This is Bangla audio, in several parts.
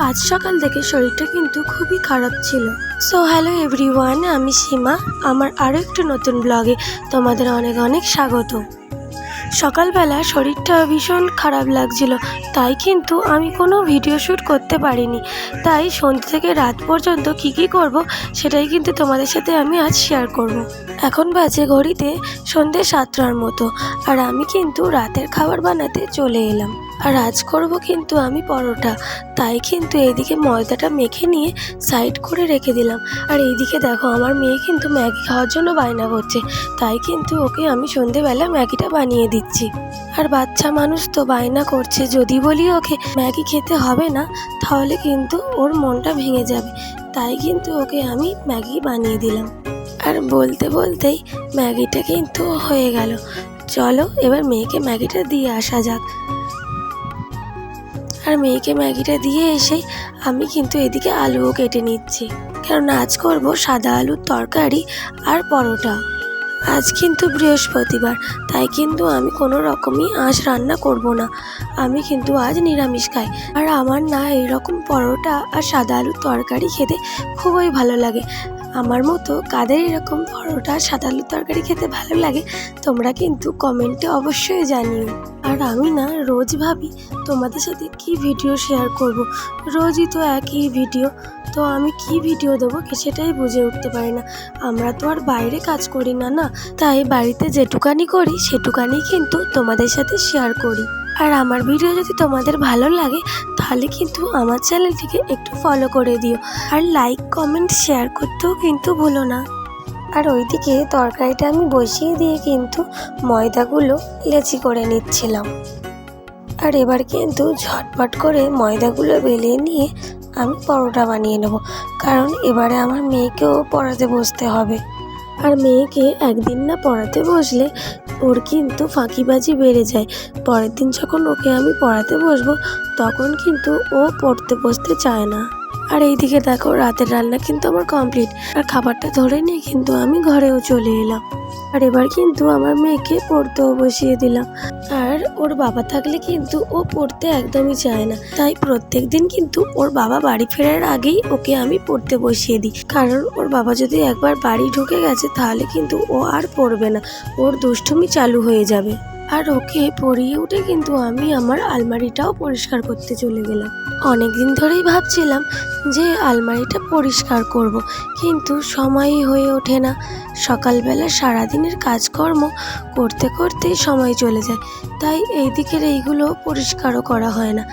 আজ সকাল থেকে শরীরটা কিন্তু খুবই খারাপ ছিল। সো হ্যালো এভরিওয়ান, আমি সীমা। আমার আরও একটু নতুন ব্লগে তোমাদের অনেক অনেক স্বাগত। সকালবেলা শরীরটা ভীষণ খারাপ লাগছিল, তাই কিন্তু আমি কোনো ভিডিও শ্যুট করতে পারিনি। তাই সন্ধ্যে থেকে রাত পর্যন্ত কি করব সেটাই কিন্তু তোমাদের সাথে আমি আজ শেয়ার করব। এখন বাজে ঘড়িতে সন্ধ্যে 7টার মতো, আর আমি কিন্তু রাতের খাবার বানাতে চলে এলাম। আর আজ করব কিন্তু আমি পরোটা। তাই কিন্তু এইদিকে ময়দাটা মেখে নিয়ে সাইড করে রেখে দিলাম। আর এইদিকে দেখো, আমার মেয়ে কিন্তু ম্যাগি খাওয়ার জন্য বায়না করছে, তাই কিন্তু ওকে আমি সন্ধেবেলা ম্যাগিটা বানিয়ে দিচ্ছি। আর বাচ্চা মানুষ তো বায়না করছে, যদি বলি ওকে ম্যাগি খেতে হবে না তাহলে কিন্তু ওর মনটা ভেঙে যাবে। তাই কিন্তু ওকে আমি ম্যাগি বানিয়ে দিলাম। আর বলতে বলতেই ম্যাগিটা কিন্তু হয়ে গেল। চলো এবার মেয়েকে ম্যাগিটা দিয়ে আসা যাক। আর মেয়েকে ম্যাগিটা দিয়ে এসে আমি কিন্তু এদিকে আলুও কেটে নিচ্ছি, কারণ আজ করব সাদা আলুর তরকারি আর পরোটা। আজ কিন্তু বৃহস্পতিবার, তাই কিন্তু আমি কোনো রকমই আজ রান্না করব না। আমি কিন্তু আজ নিরামিষ খাই। আর আমার না এইরকম পরোটা আর সাদা আলুর তরকারি খেতে খুবই ভালো লাগে। আমার মতো কাদের এরকম পরোটা আর সাদা আলুর তরকারি খেতে ভালো লাগে তোমরা কিন্তু কমেন্টে অবশ্যই জানিও। আর আমি না রোজ ভাবি তোমাদের সাথে কি ভিডিও শেয়ার করব। রোজই তো একই ভিডিও, তো আমি কি ভিডিও দেবো সেটাই বুঝে উঠতে পারি না। আমরা তো আর বাইরে কাজ করি না, তাই বাড়িতে যেটুকানি করি সেটুকানি কিন্তু তোমাদের সাথে শেয়ার করি। আর আমার ভিডিও যদি তোমাদের ভালো লাগে তাহলে কিন্তু আমার চ্যানেলটিকে একটু ফলো করে দিও, আর লাইক কমেন্ট শেয়ার করতেও কিন্তু ভুলো না। আর ওইদিকে তরকারিটা আমি বসিয়ে দিয়ে কিন্তু ময়দাগুলো লেচি করে নিচ্ছিলাম। আর এবার কিন্তু ঝটপট করে ময়দাগুলো বেলে নিয়ে আমি পরোটা বানিয়ে নেব, কারণ এবারে আমার মেয়েকেও পড়াতে বসতে হবে। আর মেয়েকে একদিন না পড়াতে বসলে ওর কিন্তু ফাঁকিবাজি বেড়ে যায়। পরের দিন যখন ওকে আমি পড়াতে বসবো তখন কিন্তু ও পড়তে বসতে চায় না। আর এইদিকে দেখো, রাতের রান্না কিন্তু আমার কমপ্লিট। আর খাবারটা ধরে নিয়ে কিন্তু আমি ঘরেও চলে এলাম। আর এবার কিন্তু আমার মেয়েকে পড়তেও বসিয়ে দিলাম। আর ওর বাবা থাকলে কিন্তু ও পড়তে একদমই চায় না, তাই প্রত্যেক দিন কিন্তু ওর বাবা বাড়ি ফেরার আগেই ওকে আমি পড়তে বসিয়ে দিই। কারণ ওর বাবা যদি একবার বাড়ি ঢুকে গেছে তাহলে কিন্তু ও আর পড়বে না, ওর দুষ্টুমি চালু হয়ে যাবে। আর ওকে পড়িয়ে উঠে কিন্তু আমি আমার আলমারিটাও পরিষ্কার করতে চলে গেলাম। অনেক দিন ধরেই ভাবছিলাম যে আলমারিটা পরিষ্কার করব, কিন্তু সময়ই হয়ে ওঠে না। সকালবেলা সারাদিনের কাজকর্ম করতে করতেই সময় চলে যায়, তাই এই দিকের এইগুলো পরিষ্কারও করা হয় না।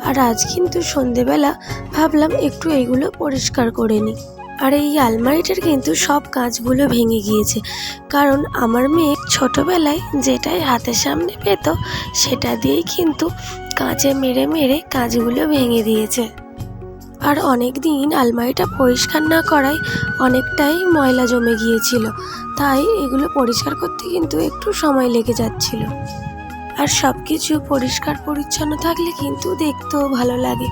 আর আজ কিন্তু সন্ধেবেলা ভাবলাম একটু এইগুলো পরিষ্কার করে নিই। আর এই আলমারিটার কিন্তু সব কাঁচগুলো ভেঙে গিয়েছে, কারণ আমার মেয়ে ছোটোবেলায় যেটাই হাতের সামনে পেত সেটা দিয়েই কিন্তু কাঁচে মেরে মেরে কাঁচগুলো ভেঙে দিয়েছে। আর অনেক দিন আলমারিটা পরিষ্কার না করায় অনেকটাই ময়লা জমে গিয়েছিল, তাই এগুলো পরিষ্কার করতে কিন্তু একটু সময় লেগে যাচ্ছিল। আর সব কিছু পরিষ্কার পরিচ্ছন্ন থাকলে কিন্তু দেখতেও ভালো লাগে।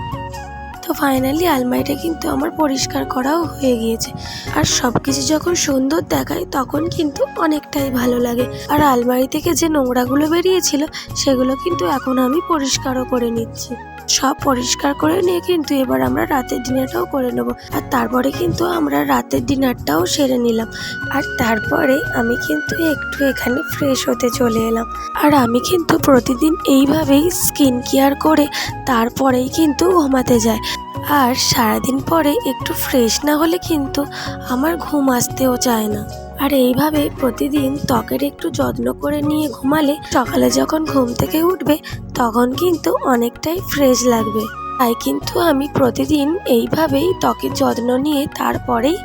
তো ফাইনালি আলমারিটা কিন্তু আমার পরিষ্কার করাও হয়ে গিয়েছে। আর সব কিছু যখন সুন্দর দেখায় তখন কিন্তু অনেকটাই ভালো লাগে। আর আলমারি থেকে যে নোংরাগুলো বেরিয়েছিল সেগুলো কিন্তু এখন আমি পরিষ্কারও করে নিচ্ছি। সব পরিষ্কার করে নিয়ে কিন্তু এবার আমরা রাতের ডিনারটাও করে নেব। আর তারপরে কিন্তু আমরা রাতের ডিনারটাও সেরে নিলাম। আর তারপরে আমি কিন্তু একটু এখানে ফ্রেশ হতে চলে এলাম। আর আমি কিন্তু প্রতিদিন এইভাবেই স্কিন কেয়ার করে তারপরেই কিন্তু ঘুমাতে যাই। আর সারাদিন পরে একটু ফ্রেশ না হলে কিন্তু আমার ঘুম আসতেও চায় না। আর এইভাবে প্রতিদিন ত্বকের একটু যত্ন করে নিয়ে ঘুমালে সকালে যখন ঘুম থেকে উঠবে তখন কিন্তু অনেকটাই ফ্রেশ লাগবে। তাই কিন্তু আমি প্রতিদিন এইভাবেই ত্বকের যত্ন নিয়ে তারপরেই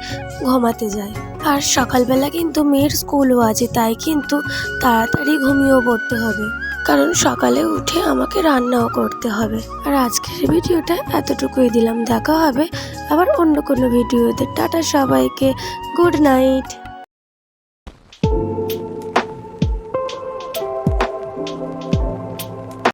ঘুমাতে যাই। আর সকালবেলা কিন্তু মেয়ের স্কুলও আছে, তাই কিন্তু তাড়াতাড়ি ঘুমিয়েও পড়তে হবে, কারণ সকালে উঠে আমাকে রান্নাও করতে হবে। আর আজকের ভিডিওটা এতটুকুই দিলাম। দেখা হবে আবার অন্য কোনো ভিডিওতে। টাটা সবাইকে, গুড নাইট।